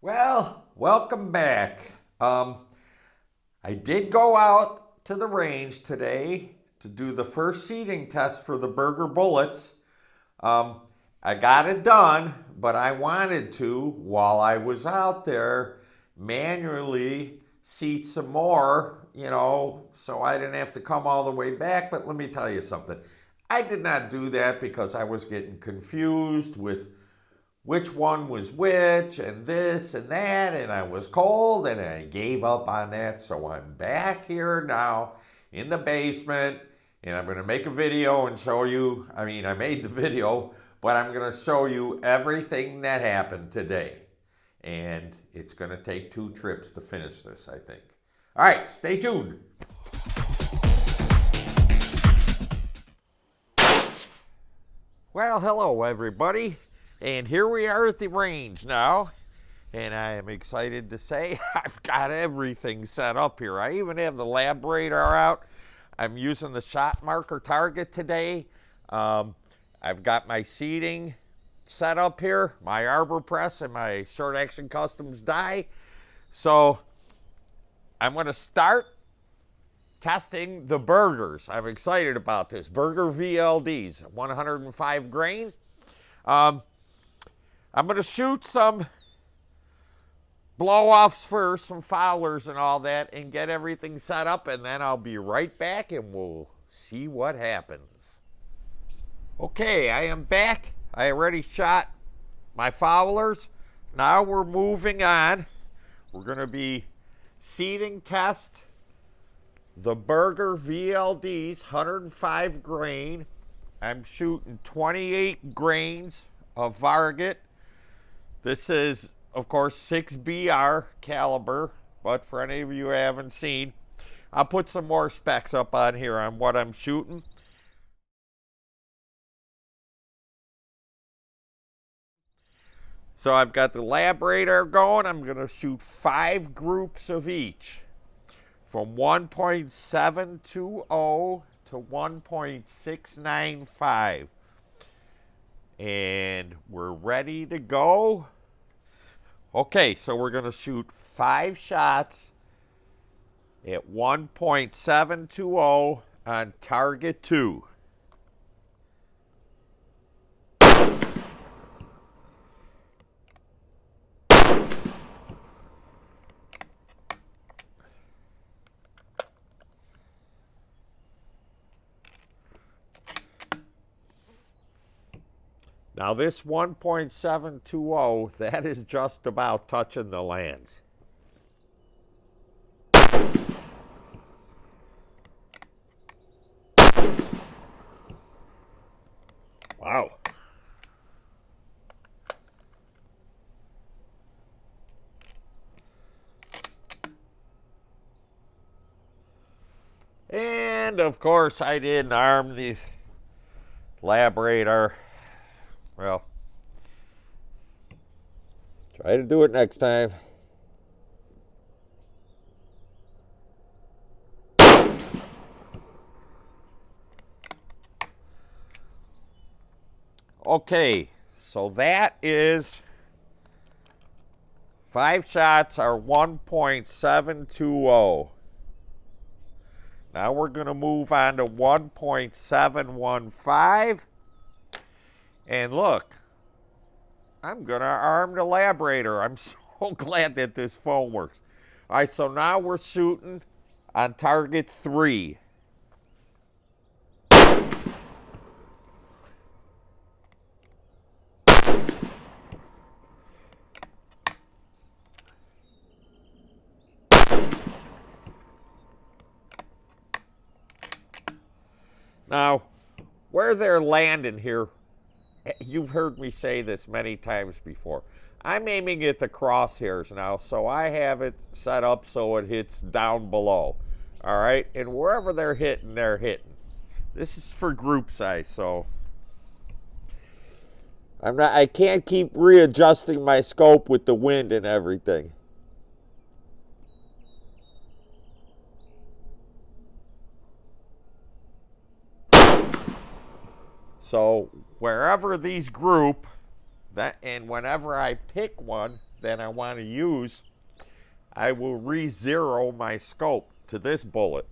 Well, welcome back. I did go out to the range today to do the first seating test for the Berger bullets. I got it done, but I wanted to, while I was out there, manually seat some more, so I didn't have to come all the way back. But let me tell you something. I did not do that because I was getting confused with which one was which and this and that, and I was cold and I gave up on that. So I'm back here now in the basement, and I'm going to make a video and show you. I made the video, but I'm going to show you everything that happened today. And it's going to take 2 trips to finish this, I think. All right, stay tuned. Well, hello everybody. And here we are at the range now, and I am excited to say I've got everything set up here. I even have the lab radar out. I'm using the shot marker target today. I've got my seating set up here, my arbor press, and my short action customs die. So I'm going to start testing the Bergers. I'm excited about this. Berger VLDs, 105 grain. I'm going to shoot some blow-offs first, some foulers and all that, and get everything set up, and then I'll be right back and we'll see what happens. Okay, I am back. I already shot my foulers. Now we're moving on. We're going to be seating test the Berger VLDs, 105 grain. I'm shooting 28 grains of Varget. This is, of course, 6BR caliber, but for any of you who haven't seen, I'll put some more specs up on here on what I'm shooting. So I've got the lab radar going. I'm going to shoot 5 groups of each, from 1.720 to 1.695. And we're ready to go. Okay, so we're going to shoot 5 shots at 1.720 on target 2. Now this 1.720, that is just about touching the lands. Wow. And of course I didn't arm the lab radar. Well, try to do it next time. Okay, so that is 5 shots are 1.720. Now we're going to move on to 1.715. And look, I'm going to arm the lab radar. I'm so glad that this phone works. All right, so now we're shooting on target 3. Now, where they're landing here, you've heard me say this many times before. I'm aiming at the crosshairs now, so I have it set up so it hits down below. All right, and wherever they're hitting, they're hitting. This is for group size, so I can't keep readjusting my scope with the wind and everything. So wherever these group, and whenever I pick one, that I want to use, I will re-zero my scope to this bullet.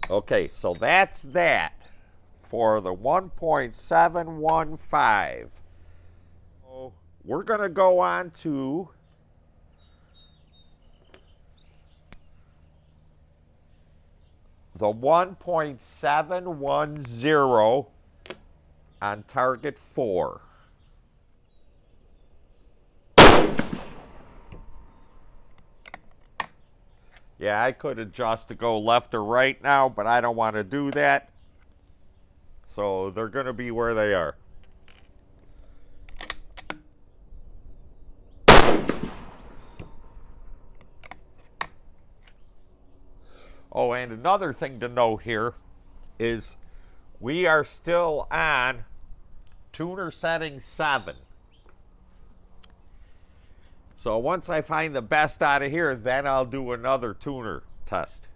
Okay, so that's that for the 1.715. So we're going to go on to the 1.710 on target 4. Yeah, I could adjust to go left or right now, but I don't want to do that. So they're going to be where they are. Oh, and another thing to note here is we are still on tuner setting 7. So once I find the best out of here, then I'll do another tuner test.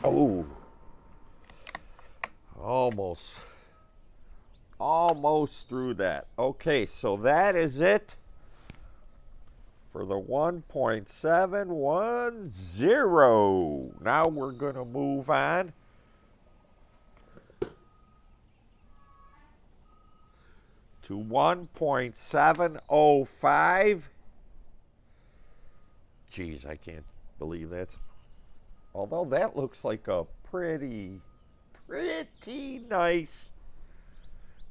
Oh, almost through that. Okay, so that is it for the 1.710. Now we're going to move on to 1.705. Geez, I can't believe that. Although that looks like a pretty nice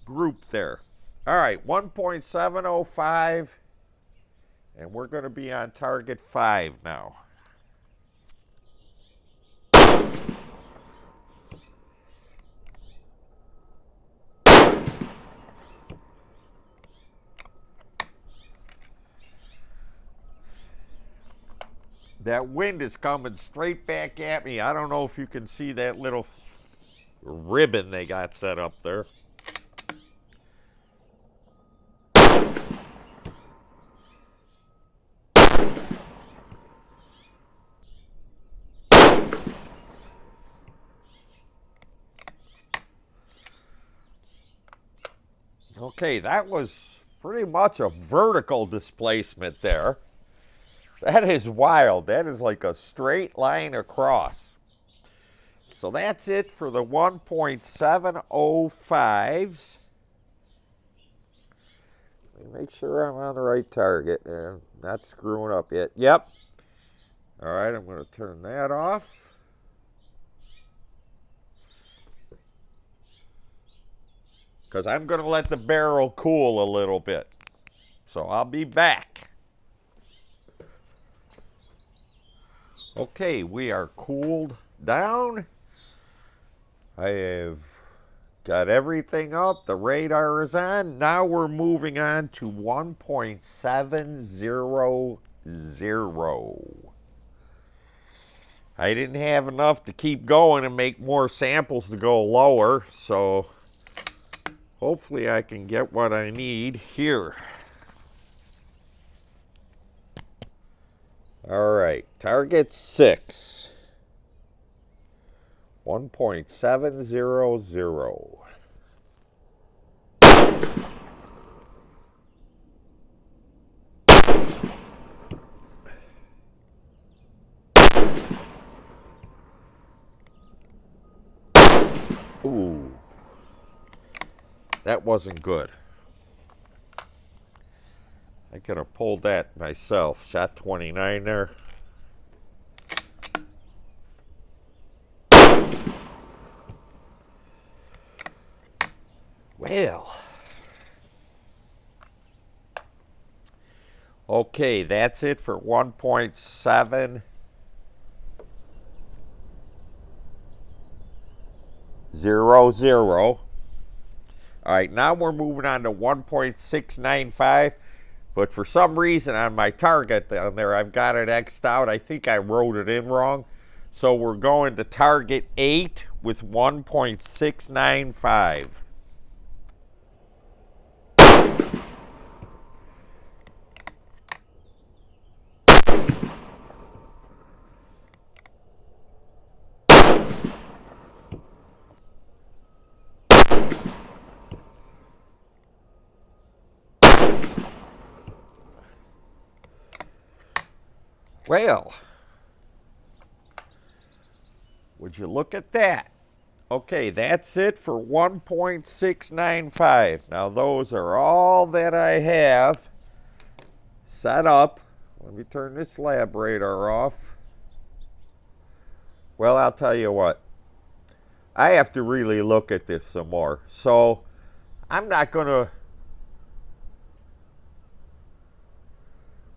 group there. All right, 1.705, and we're going to be on target 5 now. That wind is coming straight back at me. I don't know if you can see that little ribbon they got set up there. Okay, that was pretty much a vertical displacement there. That is wild. That is like a straight line across. So that's it for the 1.705s. Make sure I'm on the right target and not screwing up yet. Yep. All right, I'm going to turn that off. Because I'm going to let the barrel cool a little bit. So I'll be back. Okay, we are cooled down. I have got everything up. The radar is on. Now we're moving on to 1.700. I didn't have enough to keep going and make more samples to go lower, so hopefully I can get what I need here. All right, target 6. 1.700. Ooh, that wasn't good. I could have pulled that myself. Shot 29 there. Well. Okay, that's it for 1.700. All right, now we're moving on to 1.695. But for some reason on my target down there, I've got it X'd out. I think I wrote it in wrong. So we're going to target 8 with 1.695. Well, would you look at that? Okay, that's it for 1.695. Now those are all that I have set up. Let me turn this lab radar off. Well, I'll tell you what. I have to really look at this some more. So I'm not going to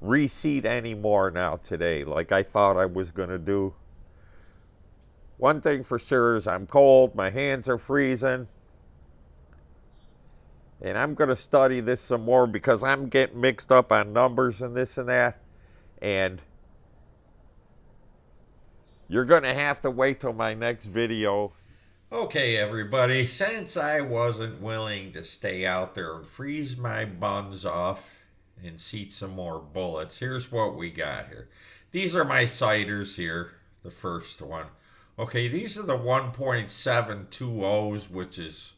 reseed anymore now today like I thought I was going to do. One thing for sure is I'm cold, my hands are freezing, and I'm going to study this some more because I'm getting mixed up on numbers and this and that, and you're going to have to wait till my next video. Okay, everybody, since I wasn't willing to stay out there and freeze my buns off and seat some more bullets, here's what we got here. These are my ciders here, the first one. Okay, these are the 1.720s, which is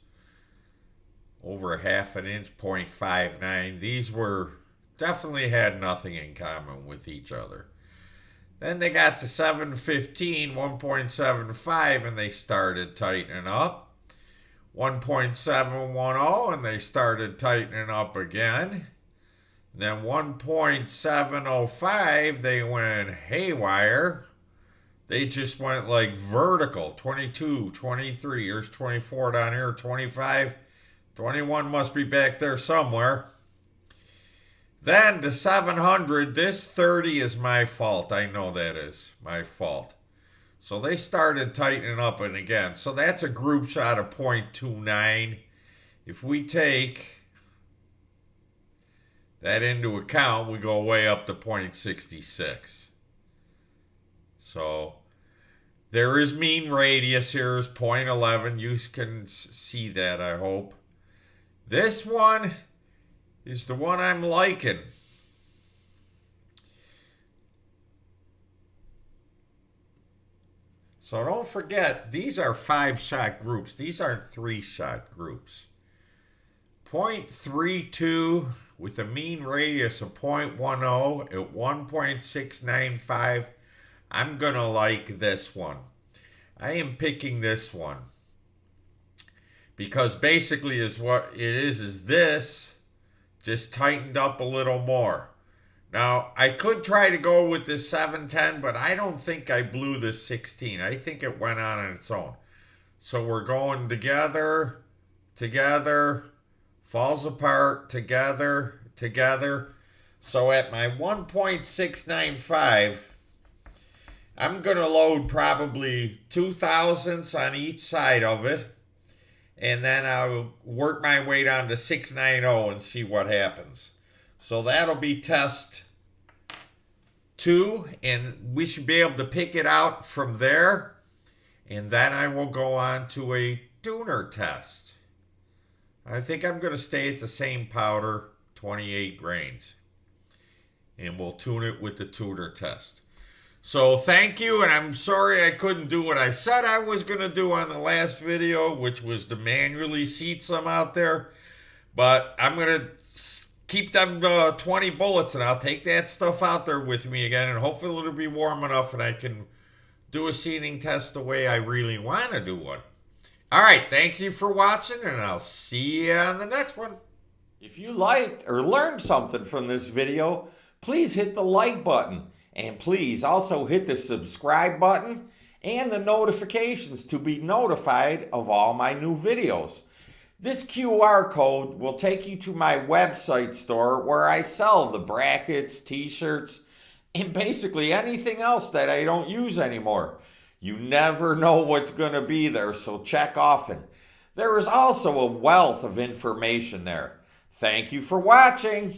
over a half an inch, 0.59. These were definitely had nothing in common with each other. Then they got to 715, 1.75, and they started tightening up. 1.710, and they started tightening up again. Then 1.705, they went haywire. They just went like vertical. 22, 23, here's 24 down here, 25. 21 must be back there somewhere. Then to 700, this 30 is my fault. I know that is my fault. So they started tightening up and again. So that's a group shot of 0.29. If we take that into account, we go way up to 0.66. So there is mean radius here is 0.11. You can see that, I hope. This one is the one I'm liking. So don't forget, these are 5-shot groups. These aren't 3-shot groups. 0.32 with a mean radius of 0.10 at 1.695. I'm going to like this one. I am picking this one. Because basically is what it is this just tightened up a little more. Now, I could try to go with this 710, but I don't think I blew this 16. I think it went on its own. So we're going together, together, falls apart, together, together. So at my 1.695, I'm going to load probably 2 thousandths on each side of it. And then I'll work my way down to 690 and see what happens. So that'll be test 2. And we should be able to pick it out from there. And then I will go on to a tuner test. I think I'm going to stay at the same powder, 28 grains. And we'll tune it with the tuner test. So thank you, and I'm sorry I couldn't do what I said I was going to do on the last video, which was to manually seat some out there. But I'm going to keep them 20 bullets, and I'll take that stuff out there with me again, and hopefully it'll be warm enough and I can do a seating test the way I really want to do one. All right, thank you for watching, and I'll see you on the next one. If you liked or learned something from this video, please hit the like button. And please also hit the subscribe button and the notifications to be notified of all my new videos. This QR code will take you to my website store where I sell the brackets, t-shirts, and basically anything else that I don't use anymore. You never know what's going to be there, so check often. There is also a wealth of information there. Thank you for watching.